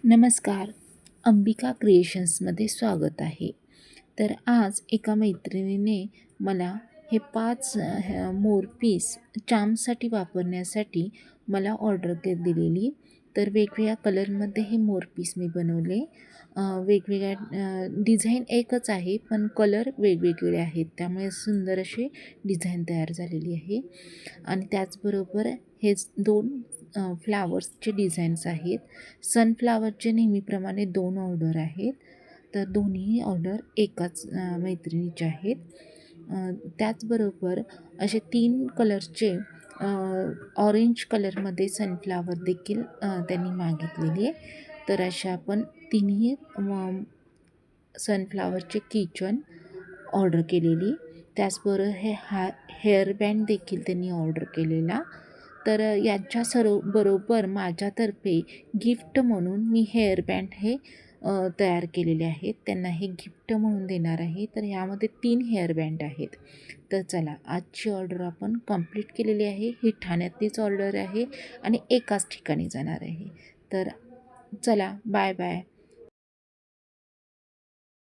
नमस्कार. अंबिका क्रिएशन्समध्ये स्वागत आहे. तर आज एका मैत्रिणीने मला हे 5 मोरपीस चार्मसाठी वापरण्यासाठी मला ऑर्डर दिलेली. तर वेगवेगळ्या कलरमध्ये हे मोरपीस मी बनवले. वेगवेगळ्या डिझाईन एकच आहे पण कलर वेगवेगळे आहेत, त्यामुळे सुंदर असे डिझाईन तयार झालेली आहे. आणि त्याचबरोबर हे 2 फ्लावर्सचे डिझाईन्स आहेत. सनफ्लावरचे नेहमीप्रमाणे 2 ऑर्डर आहेत. तर दोन्ही ऑर्डर एकाच मैत्रिणीचे आहेत. त्याचबरोबर असे 3 कलरचे ऑरेंज कलरमध्ये सनफ्लावर देखील त्यांनी मागितलेली आहे. तर अशा आपण तिन्ही सनफ्लावरचे किचन ऑर्डर केलेली. त्याचबरोबर हेअरबँड देखील त्यांनी ऑर्डर केलेला. तर यांच्या बरोबर माझ्यातर्फे गिफ्ट म्हणून मी हेअरबँड हे तयार केलेले आहेत. त्यांना हे गिफ्ट म्हणून देणार आहे. तर ह्यामध्ये 3 हेअरबँड आहेत. तर चला, आजची ऑर्डर आपण कंप्लीट केलेली आहे. ही ठाण्यातलीच ऑर्डर आहे आणि एकाच ठिकाणी जाणार आहे. तर चला, बाय बाय.